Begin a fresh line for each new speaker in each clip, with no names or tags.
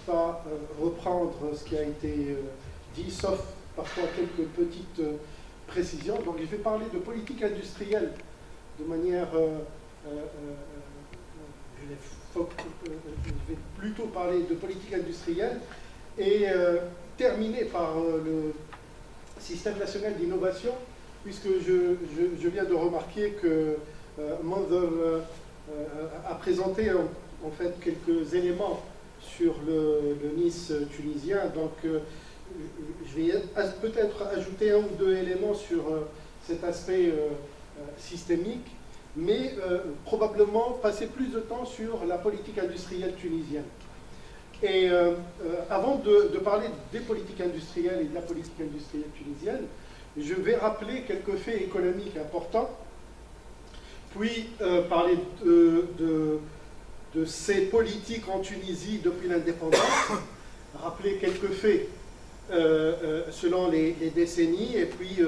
pas reprendre ce qui a été dit, sauf parfois quelques petites précisions. Donc je vais parler de politique industrielle de manière... je vais plutôt parler de politique industrielle et terminer par le système national d'innovation, puisque je viens de remarquer que Mother a présenté en fait quelques éléments sur le Nice tunisien. Donc je vais peut-être ajouter un ou deux éléments sur cet aspect systémique, mais probablement passer plus de temps sur la politique industrielle tunisienne. Et avant de parler des politiques industrielles et de la politique industrielle tunisienne, je vais rappeler quelques faits économiques importants, puis parler de ces politiques en Tunisie depuis l'indépendance, rappeler quelques faits selon les décennies, et puis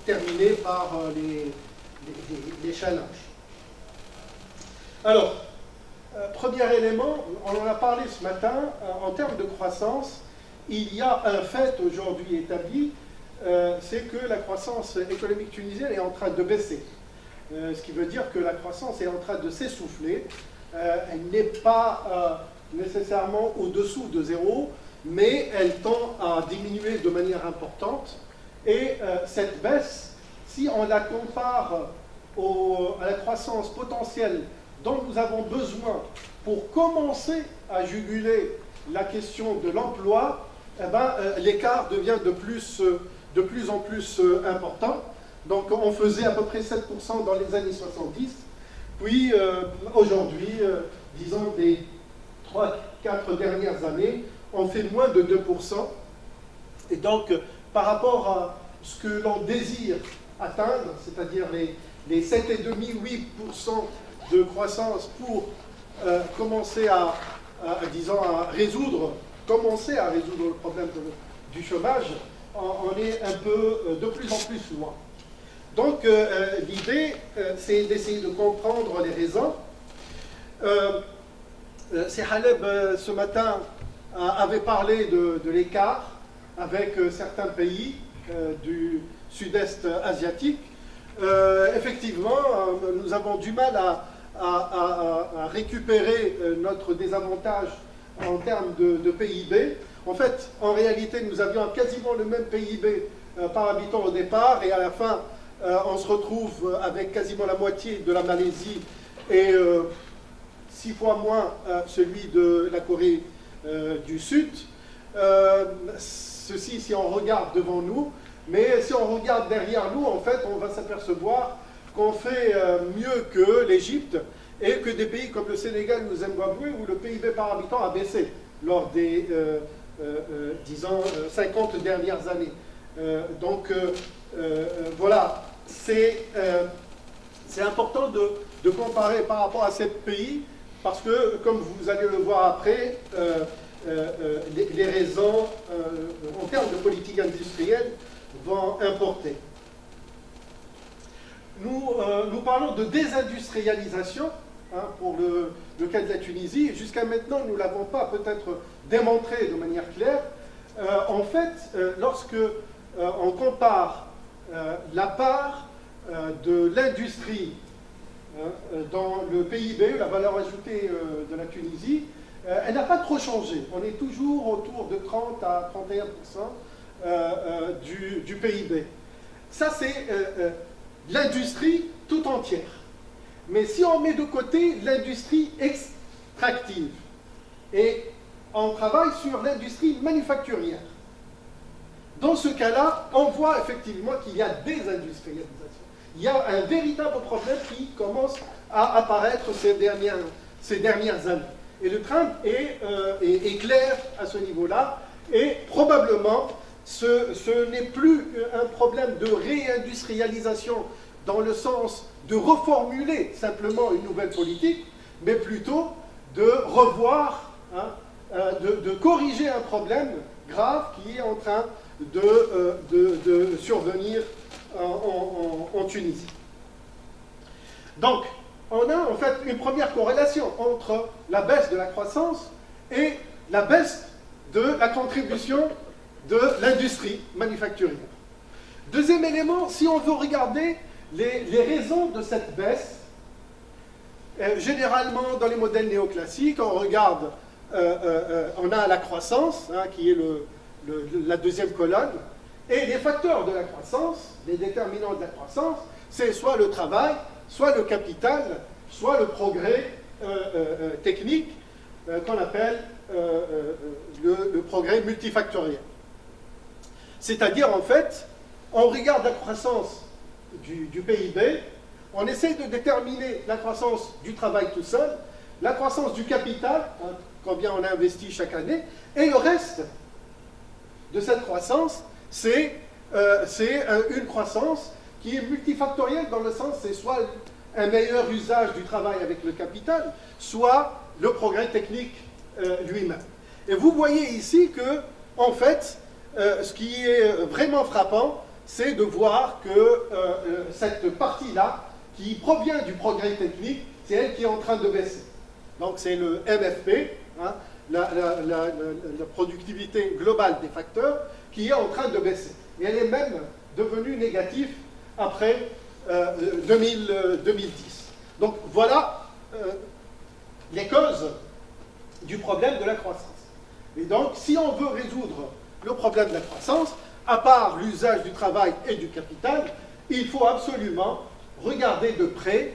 terminer par les challenges. Alors, premier élément, on en a parlé ce matin, en termes de croissance, il y a un fait aujourd'hui établi, c'est que la croissance économique tunisienne est en train de baisser. Ce qui veut dire que la croissance est en train de s'essouffler. Elle n'est pas nécessairement au-dessous de zéro, mais elle tend à diminuer de manière importante. Et cette baisse, si on la compare à la croissance potentielle dont nous avons besoin pour commencer à juguler la question de l'emploi, eh ben, l'écart devient de plus en plus important. Donc on faisait à peu près 7% dans les années 70, puis aujourd'hui, disons des 3-4 dernières années, on fait moins de 2%. Et donc par rapport à ce que l'on désire atteindre, c'est-à-dire les 7,5-8% de croissance pour commencer à commencer à résoudre le problème du chômage, on est un peu de plus en plus loin. Donc l'idée, c'est d'essayer de comprendre les raisons. Haleb, ce matin, avait parlé de l'écart avec certains pays du sud-est asiatique. Effectivement, nous avons du mal à récupérer notre désavantage en termes de PIB. En fait, en réalité, nous avions quasiment le même PIB par habitant au départ, et à la fin, on se retrouve avec quasiment la moitié de la Malaisie et 6 fois moins celui de la Corée du Sud. Ceci si on regarde devant nous, mais si on regarde derrière nous, en fait, on va s'apercevoir qu'on fait mieux que l'Égypte et que des pays comme le Sénégal ou le Zimbabwe, où le PIB par habitant a baissé lors des, disons, 50 dernières années. Donc, voilà, c'est important de comparer par rapport à ces pays, parce que, comme vous allez le voir après, les raisons, en termes de politique industrielle, vont importer. Nous parlons de désindustrialisation pour le cas de la Tunisie. Jusqu'à maintenant, nous ne l'avons pas peut-être démontré de manière claire. En fait, lorsque on compare la part de l'industrie dans le PIB, la valeur ajoutée de la Tunisie, elle n'a pas trop changé. On est toujours autour de 30 à 31% du PIB. Ça, c'est l'industrie tout entière. Mais si on met de côté l'industrie extractive et on travaille sur l'industrie manufacturière, dans ce cas-là, on voit effectivement qu'il y a désindustrialisation. Il y a un véritable problème qui commence à apparaître ces dernières années. Et le trend est clair à ce niveau-là, et probablement ce n'est plus un problème de réindustrialisation dans le sens de reformuler simplement une nouvelle politique, mais plutôt de revoir, de corriger un problème grave qui est en train de survenir en Tunisie. Donc, on a en fait une première corrélation entre la baisse de la croissance et la baisse de la contribution de l'industrie manufacturière. Deuxième élément, si on veut regarder les raisons de cette baisse, généralement dans les modèles néoclassiques, on regarde, on a la croissance, hein, qui est la deuxième colonne, et les facteurs de la croissance, les déterminants de la croissance, c'est soit le travail, soit le capital, soit le progrès technique qu'on appelle le progrès multifactoriel. C'est-à-dire, en fait, on regarde la croissance du PIB, on essaie de déterminer la croissance du travail tout seul, la croissance du capital, hein, combien on a investi chaque année, et le reste de cette croissance, c'est une croissance qui est multifactorielle dans le sens, c'est soit un meilleur usage du travail avec le capital, soit le progrès technique lui-même. Et vous voyez ici que, en fait, ce qui est vraiment frappant, c'est de voir que cette partie-là, qui provient du progrès technique, c'est elle qui est en train de baisser. Donc c'est le MFP, hein, la productivité globale des facteurs, qui est en train de baisser. Et elle est même devenue négative après 2010. Donc voilà les causes du problème de la croissance. Et donc, si on veut résoudre le problème de la croissance, à part l'usage du travail et du capital, il faut absolument regarder de près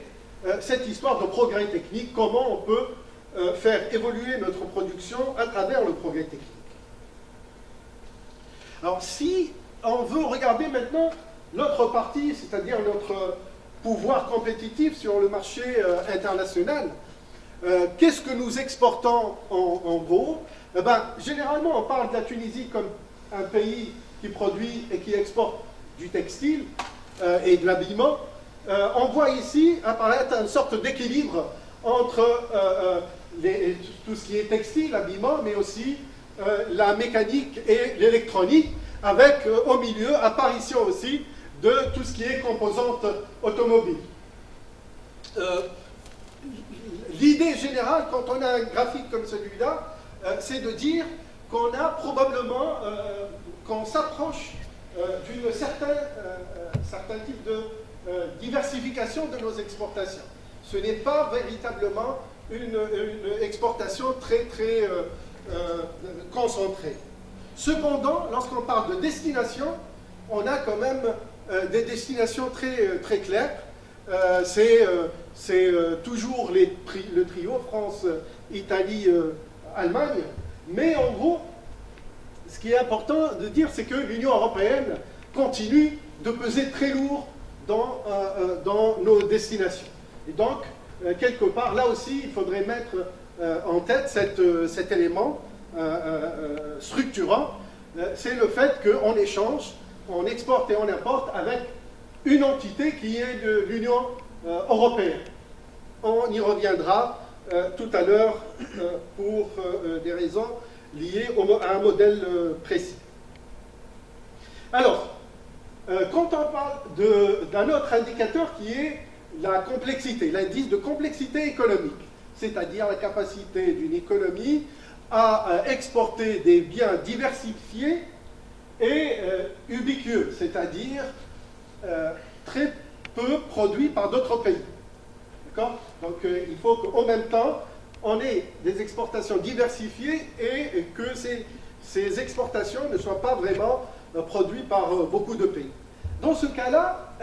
cette histoire de progrès technique, comment on peut faire évoluer notre production à travers le progrès technique. Alors, si on veut regarder maintenant l'autre partie, c'est-à-dire notre pouvoir compétitif sur le marché international, qu'est-ce que nous exportons en gros? Généralement, on parle de la Tunisie comme un pays qui produit et qui exporte du textile et de l'habillement. On voit ici apparaître une sorte d'équilibre entre tout ce qui est textile, habillement, mais aussi la mécanique et l'électronique, avec au milieu apparition aussi de tout ce qui est composante automobile. L'idée générale, quand on a un graphique comme celui-là, c'est de dire qu'on a probablement, qu'on s'approche d'un certain type de diversification de nos exportations. Ce n'est pas véritablement une exportation très concentrée. Cependant, lorsqu'on parle de destination, on a quand même des destinations très claires. C'est toujours le trio France, Italie, Allemagne. Mais en gros, ce qui est important de dire, c'est que l'Union européenne continue de peser très lourd dans nos destinations. Et donc, quelque part, là aussi, il faudrait mettre en tête cet élément structurant, c'est le fait qu'on échange, on exporte et on importe avec une entité qui est de l'Union européenne. On y reviendra tout à l'heure pour des raisons liées à un modèle précis. Alors, quand on parle d'un autre indicateur qui est la complexité, l'indice de complexité économique, c'est-à-dire la capacité d'une économie à exporter des biens diversifiés et ubiqueux, c'est-à-dire très peu produits par d'autres pays. D'accord? Donc il faut qu'en même temps, on ait des exportations diversifiées et que ces exportations ne soient pas vraiment produites par beaucoup de pays. Dans ce cas-là,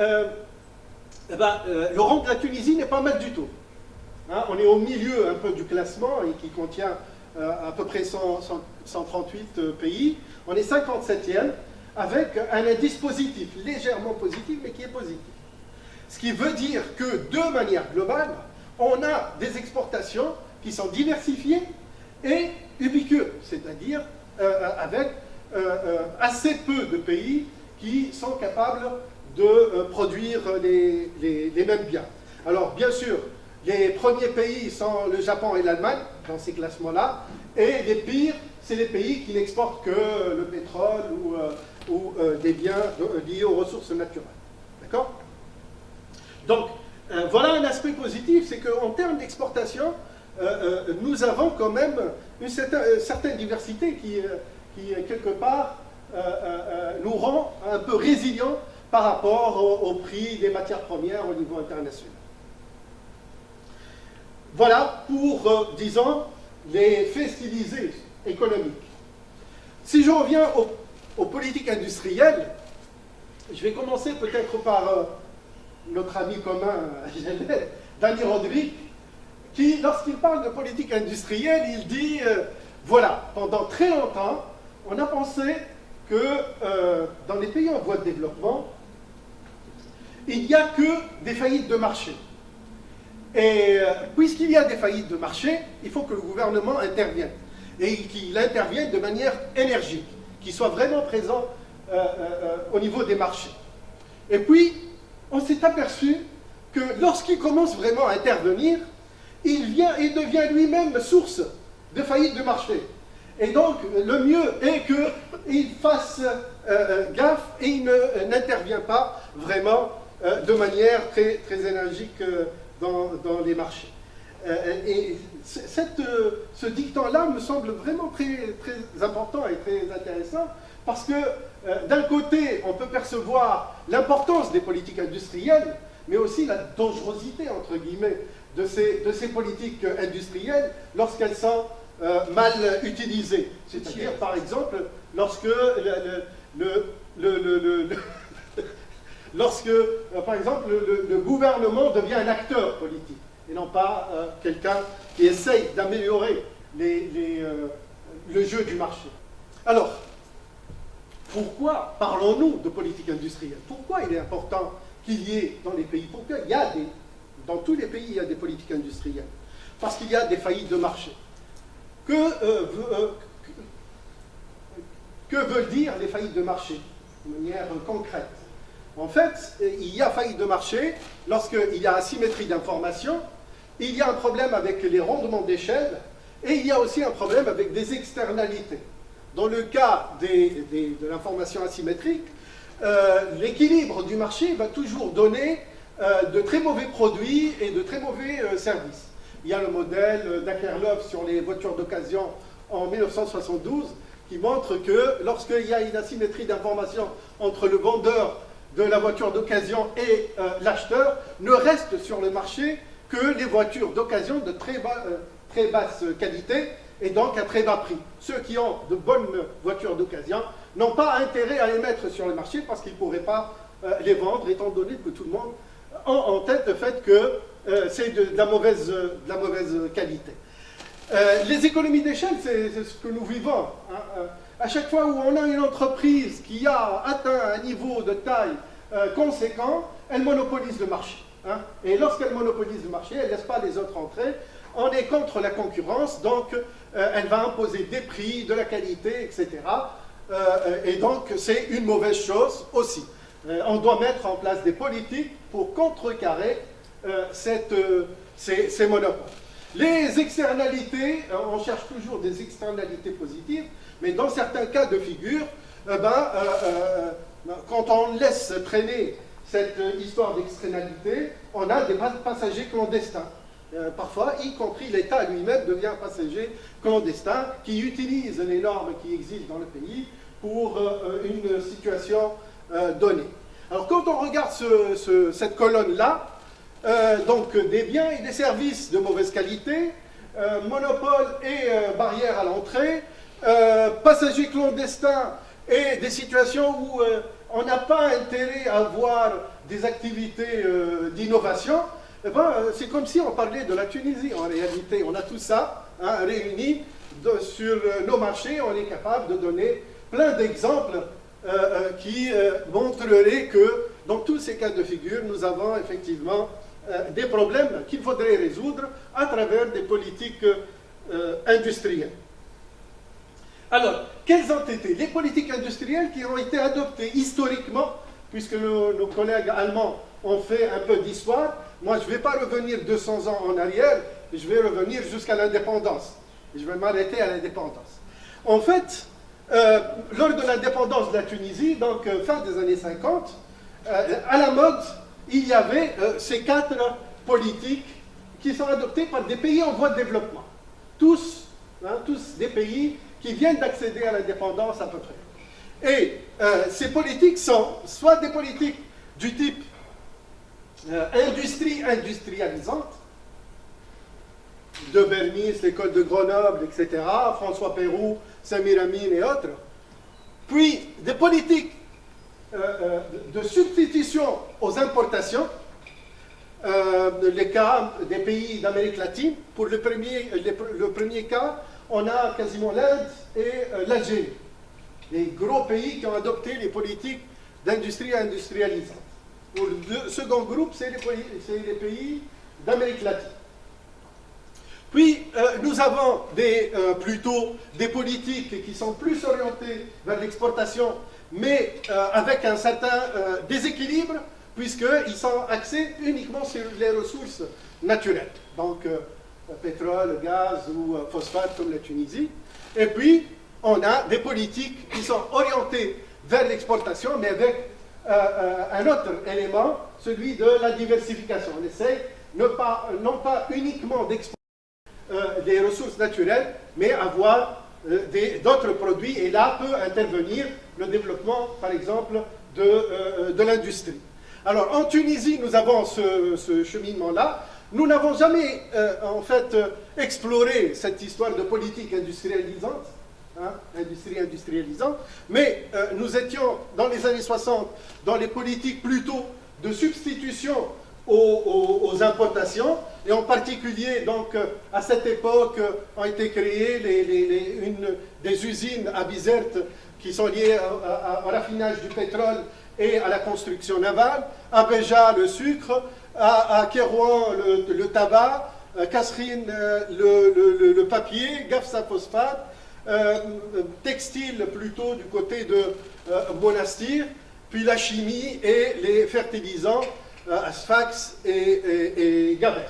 le rang de la Tunisie n'est pas mal du tout. Hein, on est au milieu un peu du classement et qui contient à peu près 138 pays. On est 57e avec un indice positif, légèrement positif, mais qui est positif. Ce qui veut dire que de manière globale, on a des exportations qui sont diversifiées et ubiqueuses, c'est-à-dire avec assez peu de pays qui sont capables de produire les mêmes biens. Alors, bien sûr, les premiers pays sont le Japon et l'Allemagne, dans ces classements-là, et les pires, c'est les pays qui n'exportent que le pétrole ou des biens liés aux ressources naturelles. D'accord? Donc, Voilà un aspect positif, c'est qu'en termes d'exportation, nous avons quand même une certaine diversité qui quelque part, nous rend un peu résilients par rapport au prix des matières premières au niveau international. Voilà pour, disons, les faits stylisés économiques. Si je reviens aux politiques industrielles, je vais commencer peut-être par notre ami commun, Dani Rodrigue, qui, lorsqu'il parle de politique industrielle, il dit, voilà, pendant très longtemps, on a pensé que dans les pays en voie de développement, il n'y a que des faillites de marché. Et puisqu'il y a des faillites de marché, il faut que le gouvernement intervienne. Et qu'il intervienne de manière énergique, qu'il soit vraiment présent au niveau des marchés. Et puis, on s'est aperçu que lorsqu'il commence vraiment à intervenir, il devient lui-même source de faillite de marché. Et donc, le mieux est qu'il fasse gaffe et il n'intervient pas vraiment de manière très, très énergique dans les marchés. Et ce dicton-là me semble vraiment très, très important et très intéressant parce que d'un côté, on peut percevoir l'importance des politiques industrielles, mais aussi la dangerosité, entre guillemets, de ces politiques industrielles lorsqu'elles sont mal utilisées. C'est-à-dire, par exemple, lorsque par exemple, le gouvernement devient un acteur politique et non pas quelqu'un qui essaye d'améliorer le jeu du marché. Alors, pourquoi parlons-nous de politique industrielle? Pourquoi il est important qu'il y ait dans les pays? Pourquoi dans tous les pays, il y a des politiques industrielles? Parce qu'il y a des faillites de marché. Que veulent dire les faillites de marché de manière concrète? En fait, il y a faillite de marché lorsqu'il y a asymétrie d'information, il y a un problème avec les rendements d'échelle, et il y a aussi un problème avec des externalités. Dans le cas de l'information asymétrique, l'équilibre du marché va toujours donner de très mauvais produits et de très mauvais services. Il y a le modèle d'Akerlof sur les voitures d'occasion en 1972 qui montre que lorsqu'il y a une asymétrie d'information entre le vendeur de la voiture d'occasion et l'acheteur, ne reste sur le marché que les voitures d'occasion de très basse qualité et donc à très bas prix. Ceux qui ont de bonnes voitures d'occasion n'ont pas intérêt à les mettre sur le marché parce qu'ils ne pourraient pas les vendre, étant donné que tout le monde a en tête le fait que c'est de la mauvaise qualité. Les économies d'échelle, c'est ce que nous vivons. Hein. À chaque fois où on a une entreprise qui a atteint un niveau de taille conséquent, elle monopolise le marché. Hein. Et lorsqu'elle monopolise le marché, elle ne laisse pas les autres entrer. On est contre la concurrence, donc elle va imposer des prix, de la qualité, etc. Et donc c'est une mauvaise chose aussi. On doit mettre en place des politiques pour contrecarrer ces monopoles. Les externalités, on cherche toujours des externalités positives, mais dans certains cas de figure, quand on laisse traîner cette histoire d'externalité, on a des passagers clandestins. Parfois, y compris l'État lui-même devient un passager clandestin qui utilise les normes qui existent dans le pays pour une situation donnée. Alors quand on regarde cette colonne-là, donc des biens et des services de mauvaise qualité, monopole et barrières à l'entrée, passagers clandestins et des situations où on n'a pas intérêt à avoir des activités d'innovation, eh ben, c'est comme si on parlait de la Tunisie en réalité. On a tout ça réuni sur nos marchés, on est capable de donner plein d'exemples qui montreraient que dans tous ces cas de figure, nous avons effectivement des problèmes qu'il faudrait résoudre à travers des politiques industrielles. Alors, quelles ont été les politiques industrielles qui ont été adoptées historiquement, puisque nos collègues allemands ont fait un peu d'histoire? Moi, je ne vais pas revenir 200 ans en arrière, je vais revenir jusqu'à l'indépendance. Je vais m'arrêter à l'indépendance. En fait, lors de l'indépendance de la Tunisie, donc fin des années 50, à la mode, il y avait ces 4 politiques qui sont adoptées par des pays en voie de développement. Tous des pays qui viennent d'accéder à l'indépendance à peu près. Et ces politiques sont soit des politiques du type industrie industrialisante, de Bernis, l'école de Grenoble, etc., François Pérou, Samir-Amin et autres, puis des politiques de substitution aux importations, les cas des pays d'Amérique latine. Pour le premier cas, on a quasiment l'Inde et l'Algérie, les gros pays qui ont adopté les politiques d'industrie industrialisante. Pour le second groupe, c'est les pays d'Amérique latine. Puis, nous avons plutôt des politiques qui sont plus orientées vers l'exportation, mais avec un certain déséquilibre, puisqu'ils sont axés uniquement sur les ressources naturelles. Donc, pétrole, gaz ou phosphate comme la Tunisie. Et puis, on a des politiques qui sont orientées vers l'exportation, mais avec un autre élément, celui de la diversification. On essaie non pas uniquement d'exporter des ressources naturelles, mais avoir d'autres produits, et là peut intervenir le développement, par exemple, de l'industrie. Alors, en Tunisie, nous avons ce cheminement-là. Nous n'avons jamais, en fait, exploré cette histoire de politique industrialisante, industrie industrialisante, mais nous étions, dans les années 60, dans les politiques plutôt de substitution aux importations, et en particulier, donc, à cette époque, ont été créées des usines à Bizerte qui sont liées au raffinage du pétrole et à la construction navale, à Béja, le sucre, à Kérouan, le tabac, à Kasserine, le papier, Gafsa phosphate, textile plutôt du côté de Monastir, puis la chimie et les fertilisants, Sfax et Gabès.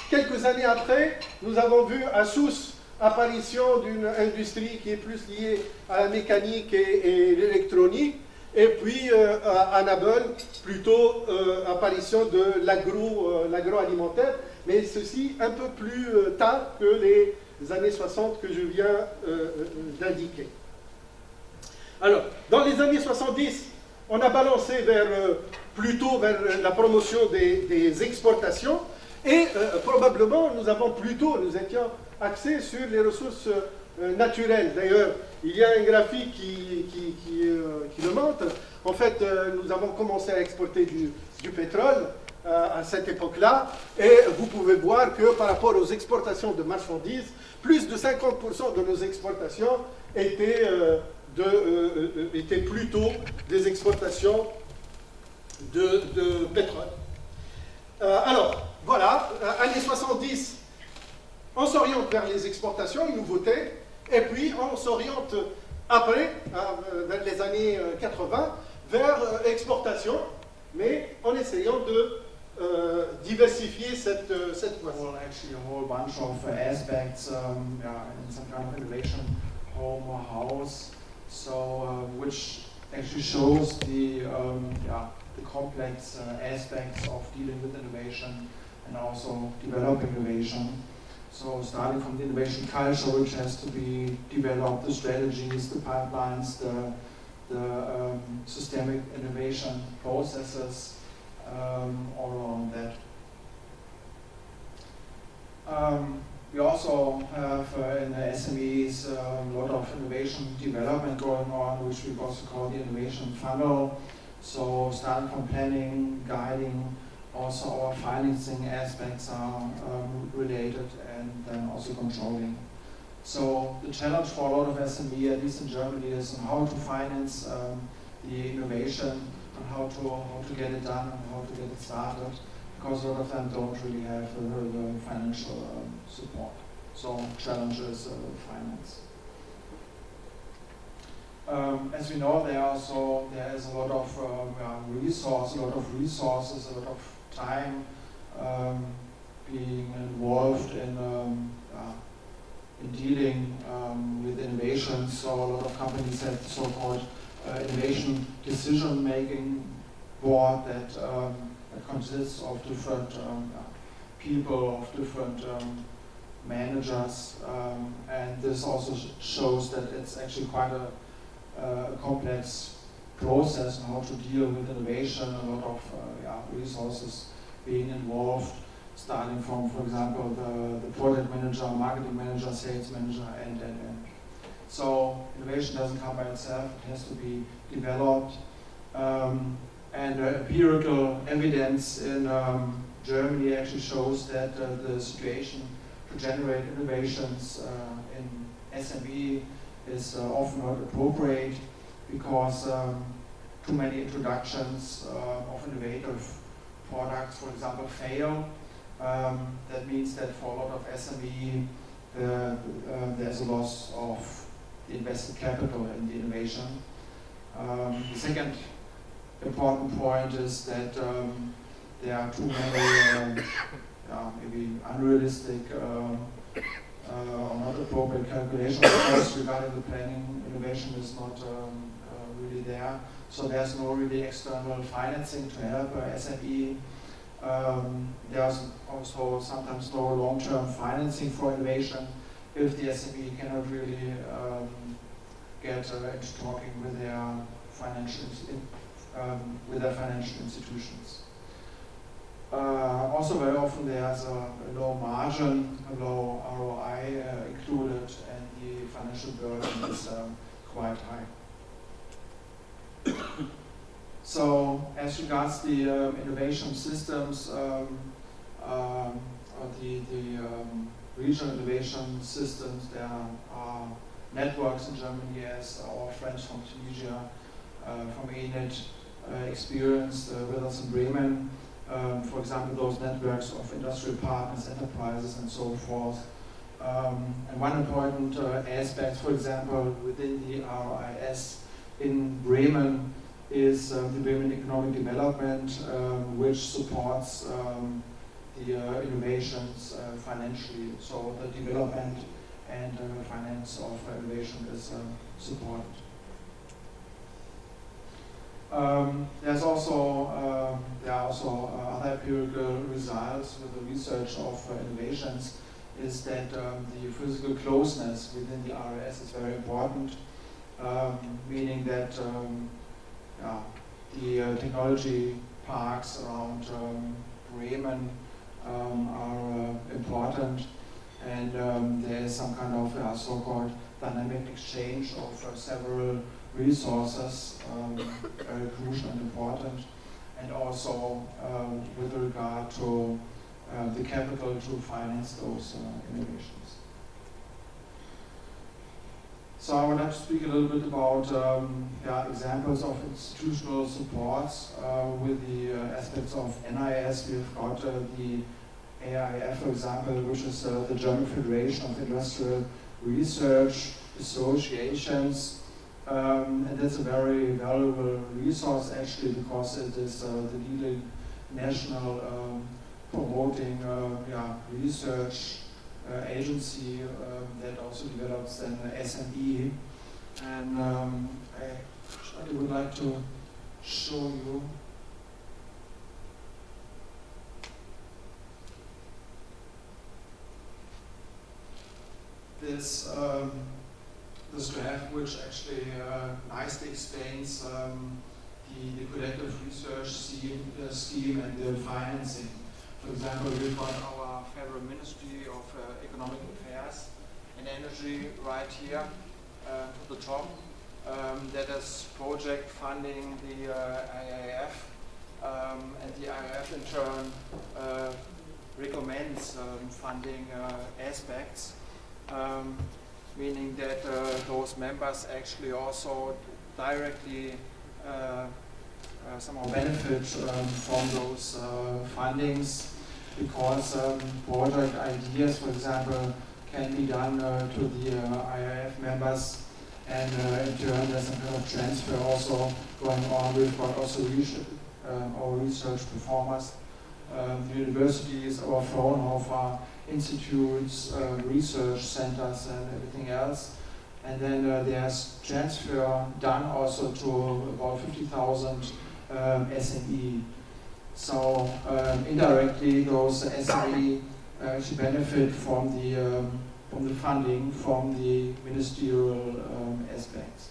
Quelques années après, nous avons vu à Sousse apparition d'une industrie qui est plus liée à la mécanique et l'électronique, et puis à Nabeul, plutôt apparition de l'agroalimentaire, mais ceci un peu plus tard que les années 60 que je viens d'indiquer. Alors, dans les années 70, on a balancé plutôt vers la promotion des exportations, et probablement nous étions axés sur les ressources naturelles. D'ailleurs, il y a un graphique qui le montre. En fait, nous avons commencé à exporter du pétrole à cette époque-là, et vous pouvez voir que par rapport aux exportations de marchandises, plus de 50% de nos exportations étaient plutôt des exportations de pétrole. Alors, voilà, années 70, on s'oriente vers les exportations, une nouveauté, et puis on s'oriente après, vers les années 80, vers exportation, mais en essayant de diversifier cette voie.
Well, actually, a whole bunch of aspects in some kind of innovation, home or house, so which actually shows the complex aspects of dealing with innovation and also developing innovation. So starting from the innovation culture, which has to be developed, the strategies, the pipelines, the systemic innovation processes, all around that. We also have in the SMEs a lot of innovation development going on, which we also call the innovation funnel. So starting from planning, guiding, also our financing aspects are related, and then also controlling. So the challenge for a lot of SME, at least in Germany, is on how to finance the innovation, and how to get it done and how to get it started, because a lot of them don't really have the financial support. So challenges finance. As we know, there is a lot of resources, a lot of time being involved in dealing with innovation. So a lot of companies have the so-called innovation decision-making board that that consists of different people, of different managers, and this also shows that it's actually quite a complex process on how to deal with innovation, a lot of resources being involved, starting from, for example, the product manager, marketing manager, sales manager, and. So innovation doesn't come by itself, it has to be developed. And empirical evidence in Germany actually shows that the situation to generate innovations in SME is often not appropriate because too many introductions of innovative products, for example, fail. That means that for a lot of SME, there's a loss of the invested capital in the innovation. The second important point is that there are too many maybe unrealistic or not appropriate calculation of costs regarding the planning. Innovation is not really there. So there's no really external financing to help SME. There's also sometimes no long-term financing for innovation if the SME cannot really get into talking with their financial institutions. Also, very often there's a low margin, a low ROI included, and the financial burden is quite high. So, as regards the innovation systems, or the regional innovation systems, there are networks in Germany, as our friends from Tunisia, from ENIT, experienced with us in Bremen. For example, those networks of industrial partners, enterprises, and so forth. And one important aspect, for example, within the RIS in Bremen is the Bremen Economic Development, which supports the innovations financially. So the development and finance of innovation is supported. There are also other empirical results with the research of innovations, is that the physical closeness within the RIS is very important, meaning that the technology parks around Bremen are important, and there is some kind of so-called dynamic exchange of several resources, very crucial and important, and also with regard to the capital to finance those innovations. So I would like to speak a little bit about examples of institutional supports with the aspects of NIS. We've got the AIF, for example, which is the German Federation of Industrial Research Associations. And that's a very valuable resource actually, because it is the leading national promoting research agency that also develops an SME. And I would like to show you this graph, which actually nicely explains the collective research scheme and the financing. For example, we've got our Federal Ministry of Economic Affairs and Energy right here at the top. That is project funding the IIF, and the IIF in turn recommends funding aspects. Meaning that those members actually also directly somehow benefit from those fundings, because project ideas, for example, can be done to the IIF members, and in turn there's some kind of transfer also going on. We've got also our research performers, the universities, our Fraunhofer institutes, research centers, and everything else. And then there's transfer done also to about 50,000 SME. So indirectly, those SME actually benefit from the funding from the ministerial aspects.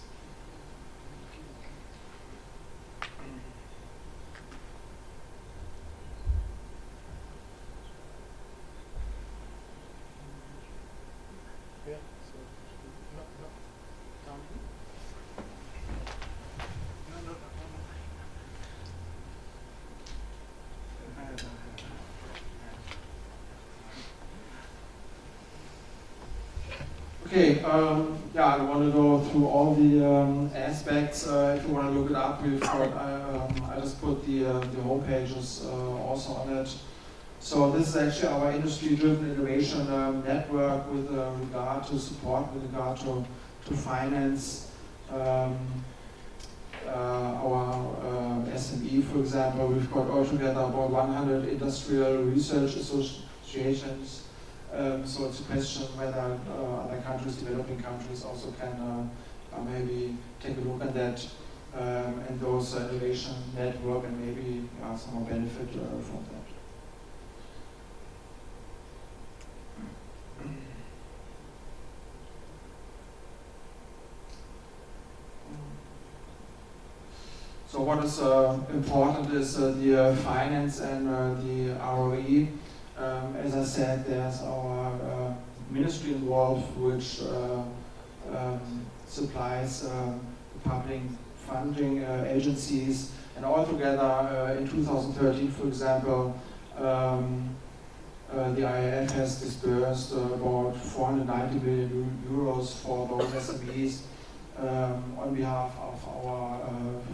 Okay, yeah, I don't want to go through all the aspects. If you want to look it up, we've got, I just put the home pages also on it. So this is actually our industry-driven innovation network with regard to support, with regard to finance. Our SME, for example, we've got altogether about 100 industrial research associations. So it's a question whether other countries, developing countries, also can maybe take a look at that and those innovation network and maybe some more benefit from that. So what is important is the finance and the ROE. As I said, there's our ministry involved, which supplies the public funding agencies. And altogether, in 2013, for example, the IIF has disbursed about 490 billion euros for those SMEs on behalf of our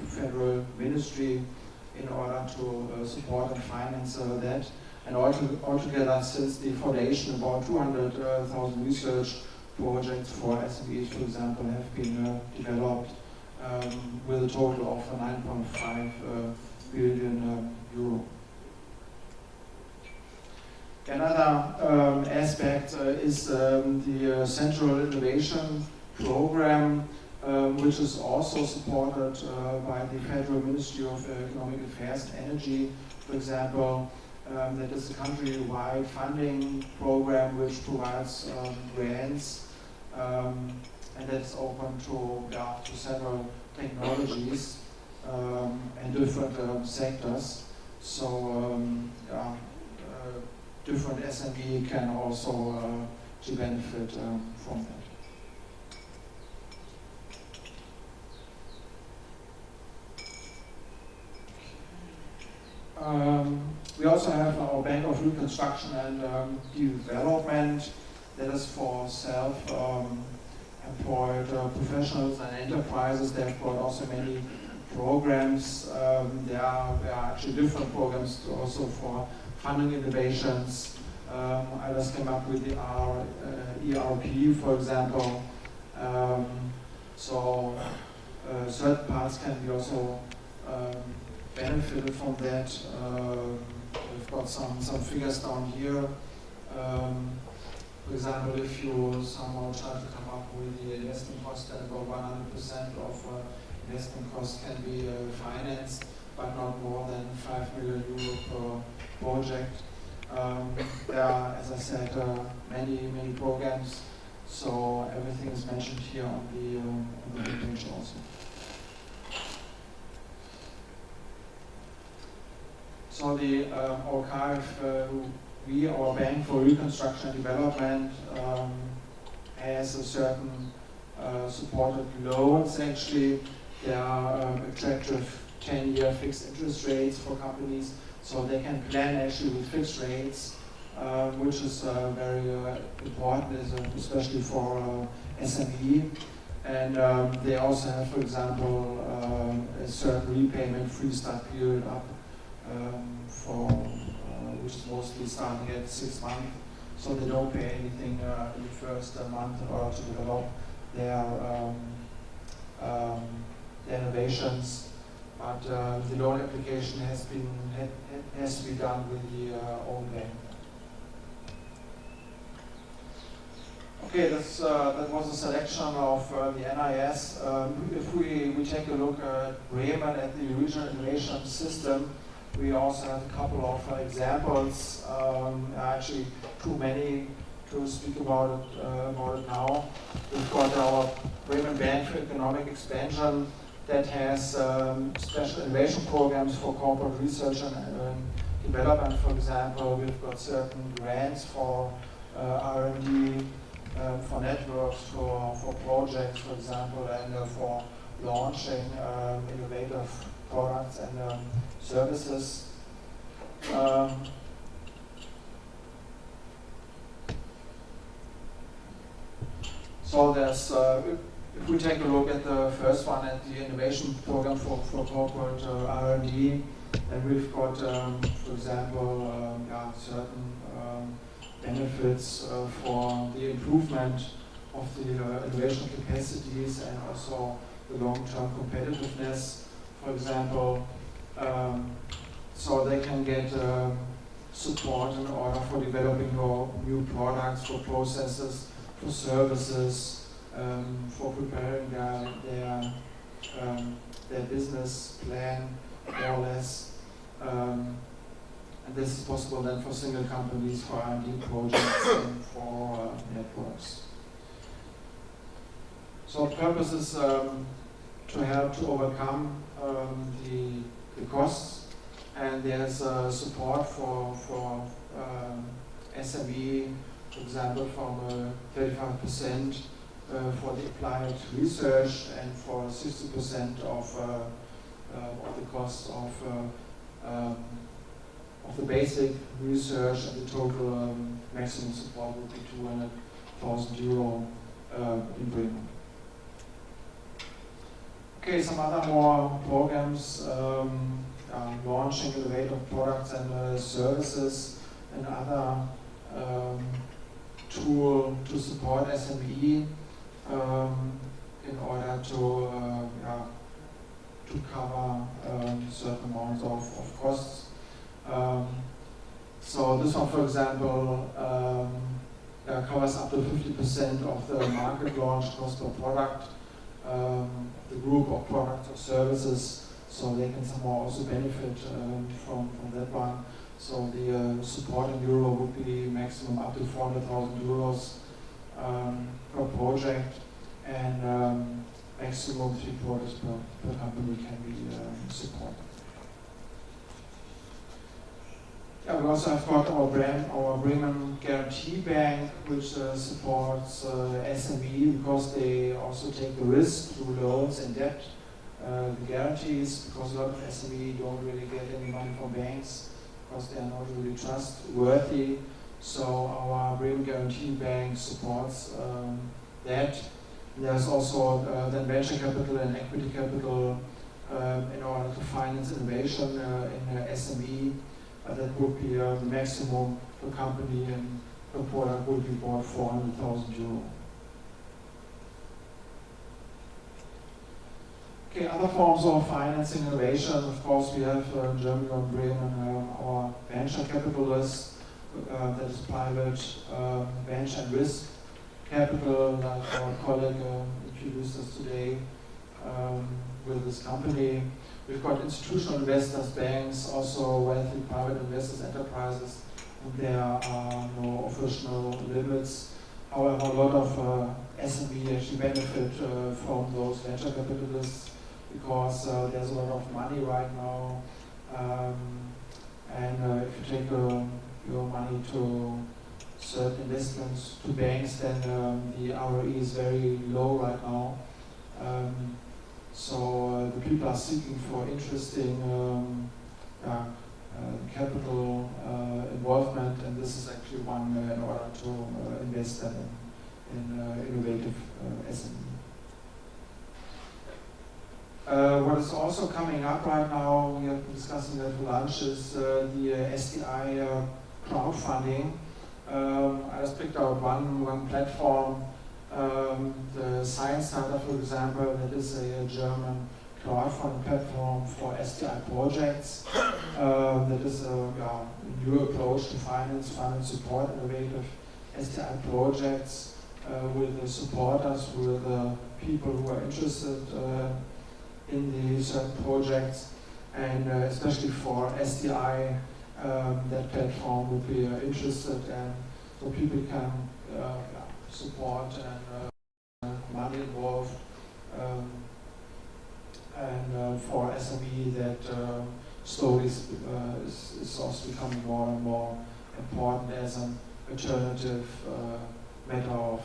federal ministry in order to support and finance that. And altogether, since the foundation, about 200,000 research projects for SMEs, for example, have been developed with a total of 9.5 billion euro. Another aspect is the Central Innovation Program, which is also supported by the Federal Ministry of Economic Affairs and Energy, for example. That is a country-wide funding program which provides grants and that's open to several technologies and different sectors. So different SME can also benefit from that. We also have our Bank of Reconstruction and Development, that is for self-employed professionals and enterprises. They've got also many programs. There are actually different programs also for funding innovations. I just came up with the ERP, for example. So certain parts can be also benefited from that. We've got some figures down here. For example, if you somehow try to come up with the investment cost, then about 100% of investment cost can be financed, but not more than 5 million euro per project. There are, as I said, many programs, so everything is mentioned here on the page also. So the our Bank for Reconstruction and Development has a certain supported loans. Actually, there are attractive 10-year fixed interest rates for companies, so they can plan actually with fixed rates, which is very important, especially for SME. And they also have, for example, a certain repayment free start period up which is mostly starting at 6 months, so they don't pay anything in the first month in order to develop their innovations. But the loan application has to be done with the own bank. Okay, that was a selection of the NIS. If we take a look at Bremen, at the regional innovation system, We also have a couple of examples, actually too many to speak about it now. We've got our Bremen Bank for Economic Expansion that has special innovation programs for corporate research and development, for example. We've got certain grants for R&D, for networks, for projects, for example, and for launching innovative products and services. So there's, if we take a look at the first one, at the innovation program for corporate R&D, and we've got, for example, certain benefits for the improvement of the innovation capacities and also the long-term competitiveness, for example. So they can get support in order for developing new products, for processes, for services, for preparing their business plan, more or less. And this is possible then for single companies, for R&D projects, and for networks. So the purpose is to help to overcome the costs, and there's support for SME, for example, from 35% for the applied research and for 60% of the cost of the basic research, and the total maximum support would be 200,000 euro in Bremen. Okay, some other more programs launching innovative products and services, and other tool to support SME in order to cover certain amounts of costs. So this one, for example, covers up to 50% of the market launch cost per product, the group of products or services, so they can somehow also benefit from that one. So the support in euro would be maximum up to 400,000 euros per project, and maximum 3 projects per company can be supported. Yeah, we also have got our Bremen Guarantee Bank, which supports SME because they also take the risk through loans and debt, the guarantees, because a lot of SME don't really get any money from banks because they are not really trustworthy. So our Bremen Guarantee Bank supports that. There's also then venture capital and equity capital in order to finance innovation in SME. That would be the maximum per company, and per product would be about 400,000 euro. Okay, other forms of financing innovation, of course, we have in Germany and Bremen our venture capitalists, that is private venture and risk capital, like our colleague introduced us today with this company. We've got institutional investors, banks, also wealthy private investors, enterprises, and there are no official limits. However, a lot of SME actually benefit from those venture capitalists because there's a lot of money right now, and if you take your money to certain investments to banks, then the ROE is very low right now. So the people are seeking for interesting capital involvement, and this is actually one in order to invest in innovative SME. What is also coming up right now, we are discussing that for lunch, is the SDI crowdfunding. I just picked out one platform. The Science Starter, for example, that is a German crowdfunding platform for STI projects. That is a new approach to finance support innovative STI projects with the supporters, with the people who are interested in the certain projects. and especially for SDI, that platform would be interested, and so people can support and money involved, and for SME that slowly is also becoming more and more important as an alternative matter of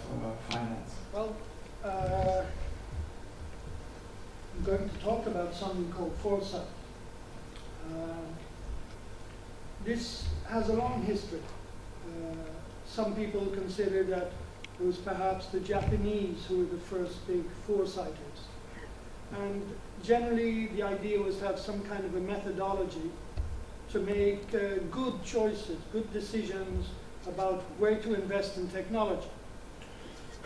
finance.
Well, I'm going to talk about something called foresight. This has a long history. Some people consider that it was perhaps the Japanese who were the first big foresighters. And generally the idea was to have some kind of a methodology to make good choices, good decisions about where to invest in technology.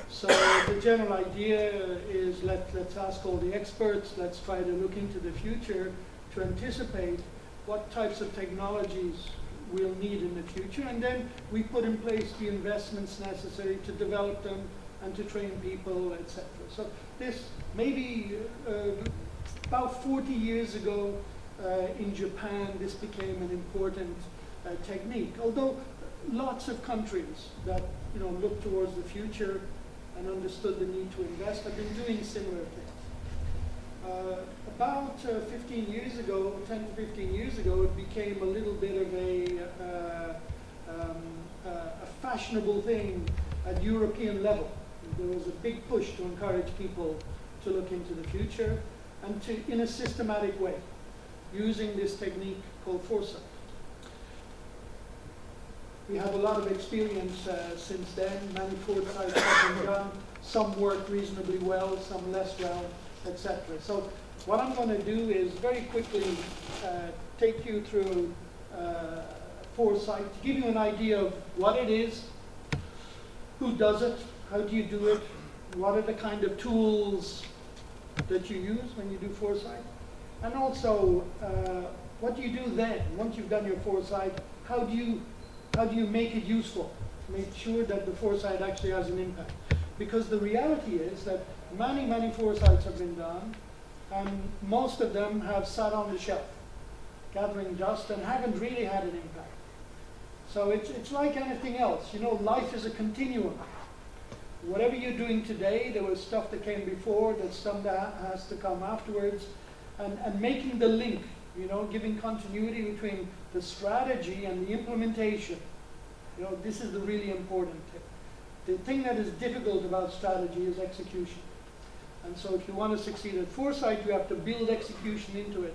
So the general idea is let's ask all the experts, let's try to look into the future to anticipate what types of technologies we'll need in the future, and then we put in place the investments necessary to develop them and to train people, etc. So this maybe about 40 years ago in Japan, this became an important technique. Although lots of countries that look towards the future and understood the need to invest have been doing similar things. About 15 years ago, 10 to 15 years ago, it became a little bit of a fashionable thing at European level. There was a big push to encourage people to look into the future and in a systematic way, using this technique called foresight. We have a lot of experience since then. Many foresights have been done. Some work reasonably well, some less well, etc. So what I'm going to do is very quickly take you through foresight, to give you an idea of what it is, who does it, how do you do it, what are the kind of tools that you use when you do foresight, and also what do you do then, once you've done your foresight, how do you make it useful, make sure that the foresight actually has an impact. Because the reality is that many, many foresights have been done, and most of them have sat on the shelf, gathering dust, and haven't really had an impact. So it's like anything else. Life is a continuum. Whatever you're doing today, there was stuff that came before, there's some that has to come afterwards, and making the link, giving continuity between the strategy and the implementation. This is the really important thing. The thing that is difficult about strategy is execution. And so if you want to succeed at foresight, you have to build execution into it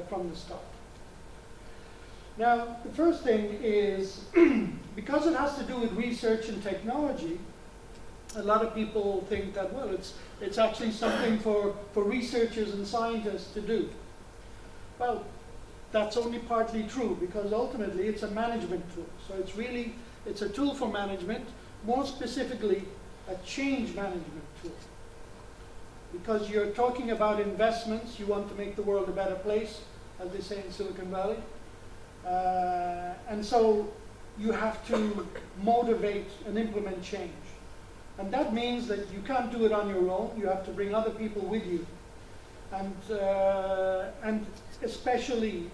from the start. Now, the first thing is, because it has to do with research and technology, a lot of people think that, well, it's actually something for researchers and scientists to do. Well, that's only partly true, because ultimately it's a management tool. So it's a tool for management, more specifically a change management tool. Because you're talking about investments, you want to make the world a better place, as they say in Silicon Valley. And so you have to motivate and implement change. And that means that you can't do it on your own, you have to bring other people with you. And especially,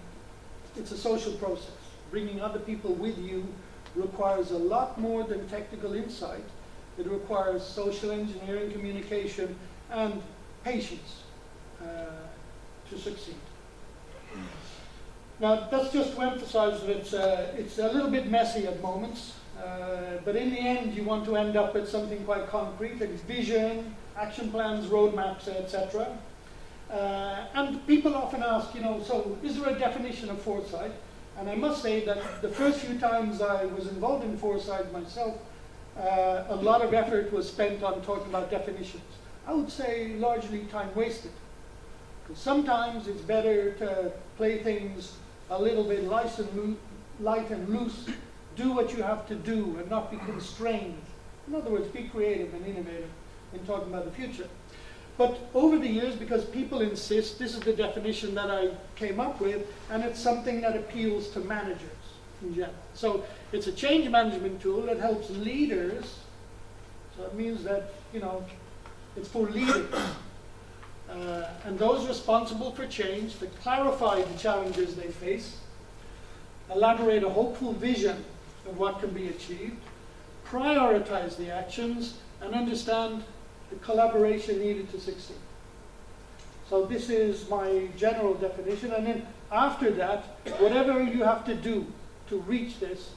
it's a social process. Bringing other people with you requires a lot more than technical insight. It requires social engineering, communication, and patience to succeed. Now, that's just to emphasize that it's a little bit messy at moments, but in the end, you want to end up with something quite concrete, like vision, action plans, roadmaps, etc. And people often ask, so is there a definition of foresight? And I must say that the first few times I was involved in foresight myself, a lot of effort was spent on talking about definitions. I would say largely time wasted. Because sometimes it's better to play things a little bit light and loose, do what you have to do and not be constrained. In other words, be creative and innovative in talking about the future. But over the years, because people insist, this is the definition that I came up with, and it's something that appeals to managers in general. So it's a change management tool that helps leaders. So it means that, it's for leaders. and those responsible for change to clarify the challenges they face, elaborate a hopeful vision of what can be achieved, prioritize the actions, and understand the collaboration needed to succeed. So this is my general definition, and then after that, whatever you have to do to reach this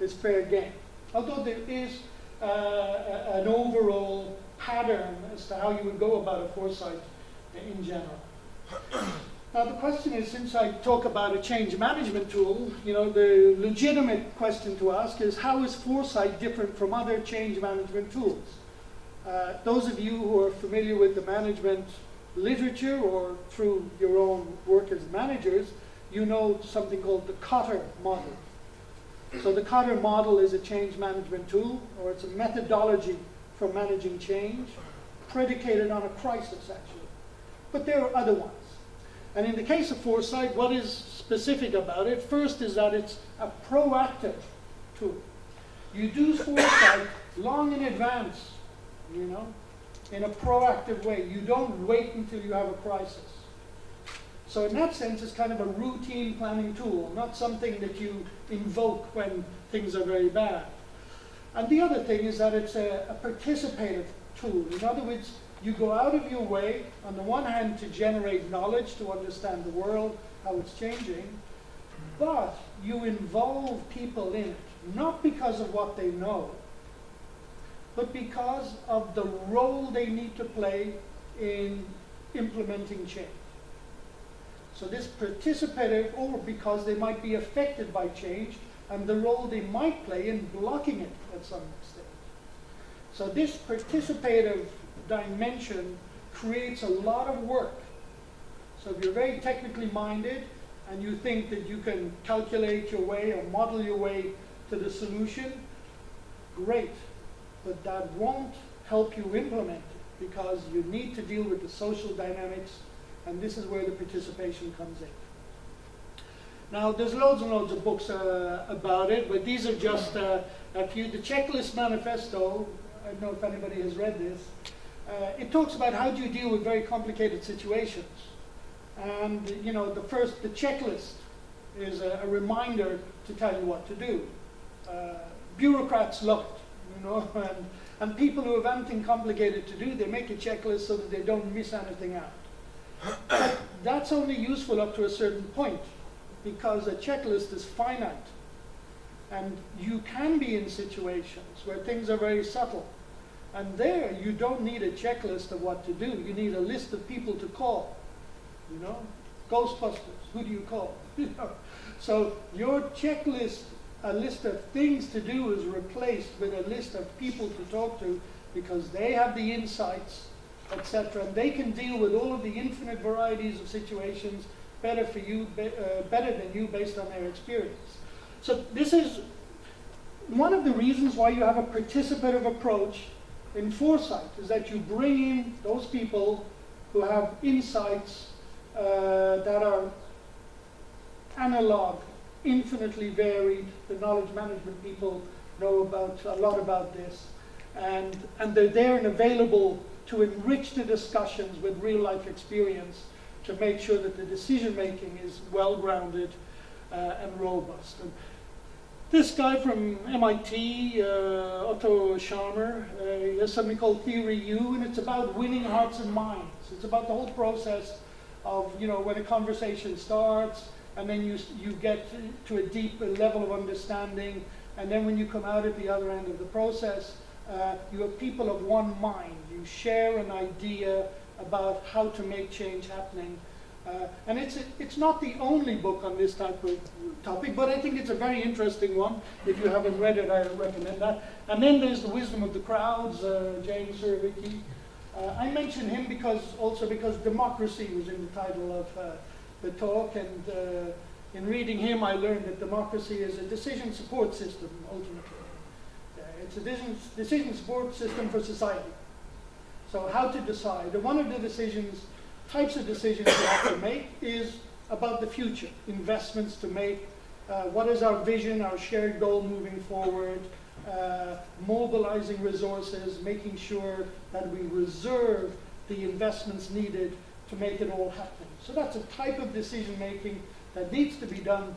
is fair game. Although there is an overall pattern as to how you would go about a foresight in general. Now the question is, since I talk about a change management tool, the legitimate question to ask is, how is foresight different from other change management tools? Those of you who are familiar with the management literature or through your own work as managers, you know something called the Kotter model. So the Kotter model is a change management tool, or it's a methodology for managing change, predicated on a crisis actually. But there are other ones. And in the case of foresight, what is specific about it? First is that it's a proactive tool. You do foresight long in advance, in a proactive way. You don't wait until you have a crisis. So in that sense, it's kind of a routine planning tool, not something that you invoke when things are very bad. And the other thing is that it's a participative tool. In other words, you go out of your way, on the one hand, to generate knowledge, to understand the world, how it's changing, but you involve people in it, not because of what they know, but because of the role they need to play in implementing change. So this participative, or because they might be affected by change, and the role they might play in blocking it at some extent. So this participative dimension creates a lot of work. So if you're very technically minded and you think that you can calculate your way or model your way to the solution, great. But that won't help you implement it, because you need to deal with the social dynamics, and this is where the participation comes in. Now, there's loads and loads of books about it, but these are just a few. The Checklist Manifesto, I don't know if anybody has read this, it talks about how do you deal with very complicated situations. And, the checklist is a reminder to tell you what to do. Bureaucrats love it, and people who have anything complicated to do, they make a checklist so that they don't miss anything out. But that's only useful up to a certain point, because a checklist is finite. And you can be in situations where things are very subtle. And there, you don't need a checklist of what to do. You need a list of people to call. Ghostbusters, who do you call? So your checklist, a list of things to do, is replaced with a list of people to talk to, because they have the insights, etc. And they can deal with all of the infinite varieties of situations better than you based on their experience. So this is one of the reasons why you have a participative approach in foresight, is that you bring in those people who have insights that are analog, infinitely varied. The knowledge management people know a lot about this, and they're there and available to enrich the discussions with real life experience, to make sure that the decision making is well grounded and robust. And this guy from MIT, Otto Scharmer, he has something called Theory U, and it's about winning hearts and minds. It's about the whole process of, when a conversation starts, and then you get to a deep level of understanding, and then when you come out at the other end of the process, you are people of one mind. You share an idea about how to make change happening. And it's not the only book on this type of topic, but I think it's a very interesting one. If you haven't read it, I recommend that. And then there's The Wisdom of the Crowds, James Surowiecki. I mention him because democracy was in the title of the talk, and in reading him, I learned that democracy is a decision support system, ultimately. It's a decision support system for society. So how to decide. And one of the types of decisions you have to make is about the future, investments to make, what is our vision, our shared goal moving forward, mobilizing resources, making sure that we reserve the investments needed to make it all happen. So that's a type of decision making that needs to be done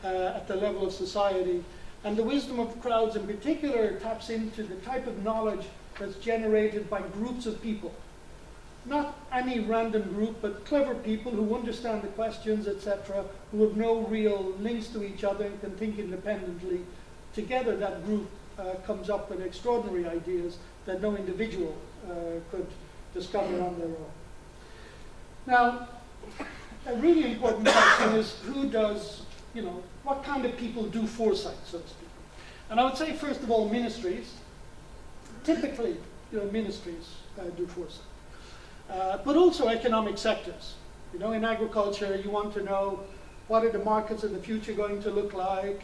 at the level of society. And the wisdom of crowds in particular taps into the type of knowledge that's generated by groups of people. Not any random group, but clever people who understand the questions, etc., who have no real links to each other and can think independently. Together, that group comes up with extraordinary ideas that no individual could discover on their own. Now, a really important question is who does, what kind of people do foresight, so to speak. And I would say, first of all, ministries. Typically, ministries do foresight. But also economic sectors. In agriculture, you want to know what are the markets of the future going to look like?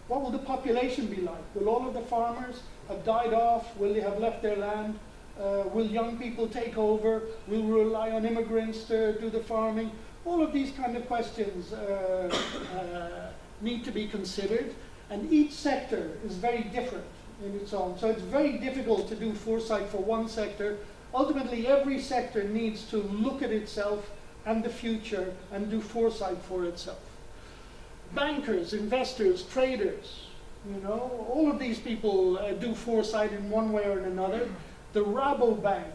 What will the population be like? Will all of the farmers have died off? Will they have left their land? Will young people take over? Will we rely on immigrants to do the farming? All of these kind of questions need to be considered, and each sector is very different in its own. So it's very difficult to do foresight for one sector. Ultimately, every sector needs to look at itself and the future and do foresight for itself. Bankers, investors, traders, all of these people do foresight in one way or another. The Rabobank,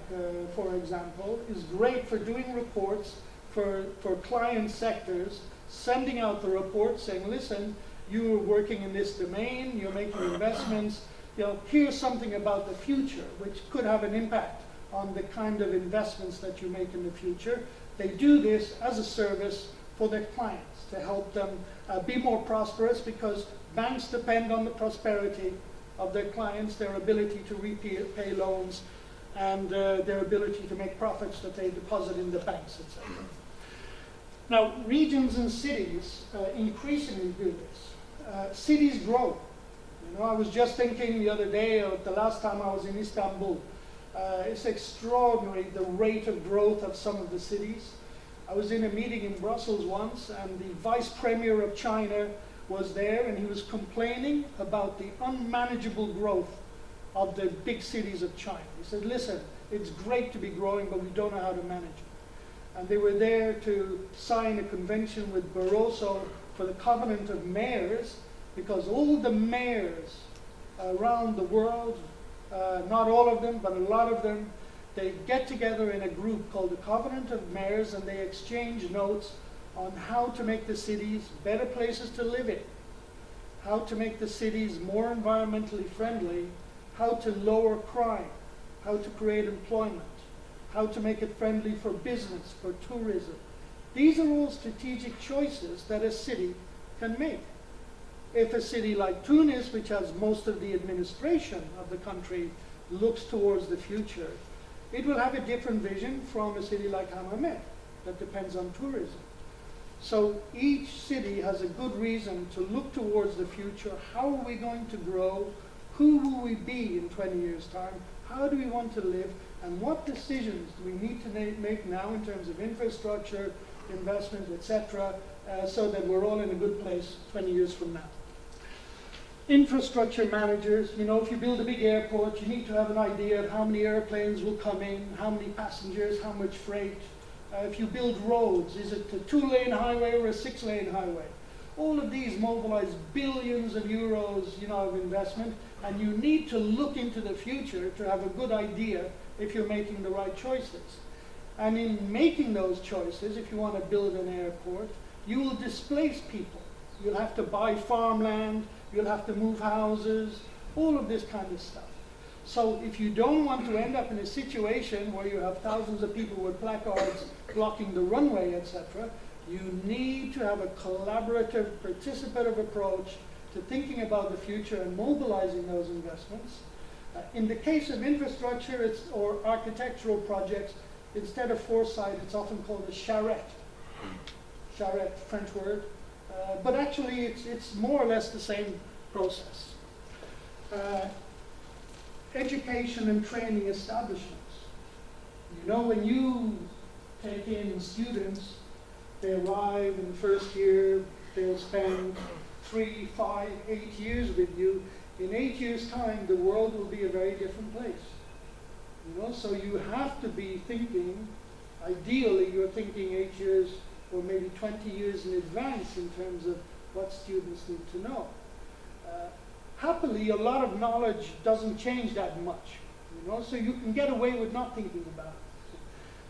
for example, is great for doing reports for client sectors, sending out the report saying, listen, you're working in this domain, you're making investments, here's something about the future which could have an impact on the kind of investments that you make in the future. They do this as a service for their clients to help them be more prosperous, because banks depend on the prosperity of their clients, their ability to repay loans, and their ability to make profits that they deposit in the banks, etc. Now, regions and cities increasingly do this. Cities grow. I was just thinking the other day, of the last time I was in Istanbul, it's extraordinary the rate of growth of some of the cities. I was in a meeting in Brussels once, and the Vice Premier of China was there, and he was complaining about the unmanageable growth of the big cities of China. He said, listen, it's great to be growing, but we don't know how to manage it. And they were there to sign a convention with Barroso for the Covenant of Mayors, because all the mayors around the world, not all of them, but a lot of them, they get together in a group called the Covenant of Mayors, and they exchange notes on how to make the cities better places to live in, how to make the cities more environmentally friendly, how to lower crime, how to create employment, how to make it friendly for business, for tourism. These are all strategic choices that a city can make. If a city like Tunis, which has most of the administration of the country, looks towards the future, it will have a different vision from a city like Hammamet that depends on tourism. So each city has a good reason to look towards the future. How are we going to grow? Who will we be in 20 years' time? How do we want to live? And what decisions do we need to make now in terms of infrastructure, investment, etc., so that we're all in a good place 20 years from now? Infrastructure managers, if you build a big airport, you need to have an idea of how many airplanes will come in, how many passengers, how much freight. If you build roads, is it a 2-lane highway or a 6-lane highway? All of these mobilize billions of euros, of investment, and you need to look into the future to have a good idea if you're making the right choices. And in making those choices, if you want to build an airport, you will displace people. You'll have to buy farmland, you'll have to move houses, all of this kind of stuff. So if you don't want to end up in a situation where you have thousands of people with placards blocking the runway, etc., you need to have a collaborative, participative approach to thinking about the future and mobilizing those investments. In the case of infrastructure or architectural projects, instead of foresight, it's often called a charrette. Charrette, French word. But actually, it's more or less the same process. Education and training establishments. When you take in students, they arrive in the first year, they'll spend 3, 5, 8 years with you. In 8 years' time, the world will be a very different place. So you have to be thinking Ideally, you're thinking 8 years or maybe 20 years in advance in terms of what students need to know. Happily, a lot of knowledge doesn't change that much, you know, so you can get away with not thinking about it.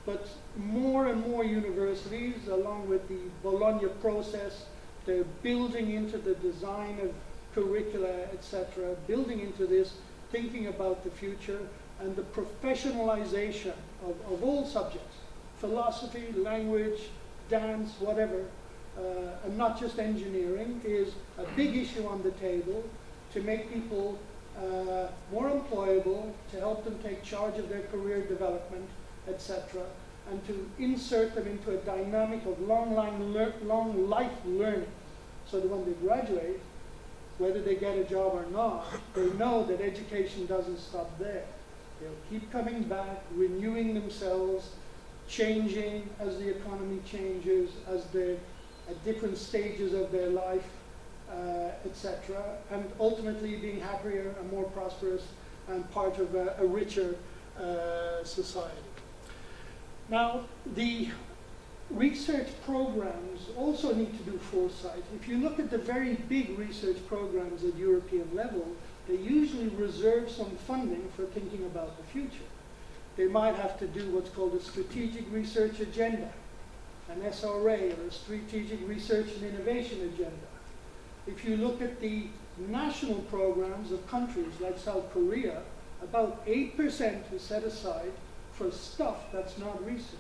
But more and more universities, along with the Bologna process, they're building into the design of curricula, etc., building into this, thinking about the future, and the professionalization of all subjects, philosophy, language, dance, whatever, and not just engineering, is a big issue on the table to make people more employable, to help them take charge of their career development, etc., and to insert them into a dynamic of long life learning, so that when they graduate, whether they get a job or not, they know that education doesn't stop there. They'll keep coming back, renewing themselves, changing as the economy changes, as they're at different stages of their life, etc., and ultimately being happier and more prosperous and part of a richer society. Now, the research programs also need to do foresight. If you look at the very big research programs at European level, they usually reserve some funding for thinking about the future. They might have to do what's called a strategic research agenda, an SRA, or a strategic research and innovation agenda. If you look at the national programs of countries like South Korea, about 8% is set aside for stuff that's not research.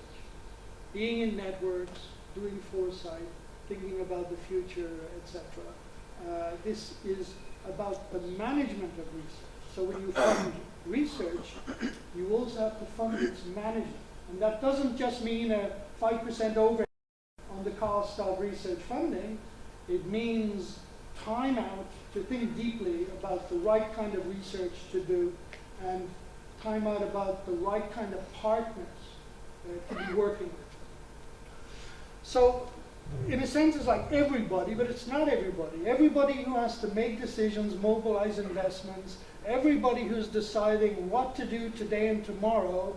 Being in networks, doing foresight, thinking about the future, etc. This is about the management of research. So when you fund research, you also have to fund its management. And that doesn't just mean a 5% overhead on the cost of research funding. It means time out to think deeply about the right kind of research to do, and time out about the right kind of partners to be working with. So, in a sense, it's like everybody, but it's not everybody. Everybody who has to make decisions, mobilize investments, everybody who's deciding what to do today and tomorrow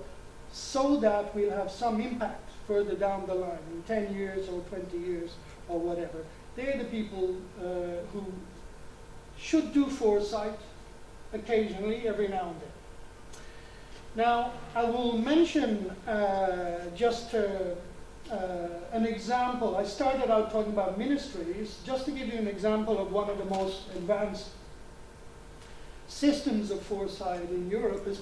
so that we'll have some impact further down the line, in 10 years or 20 years or whatever. They're the people who should do foresight occasionally, every now and then. Now, I will mention just an example. I started out talking about ministries, just to give you an example of one of the most advanced systems of foresight in Europe is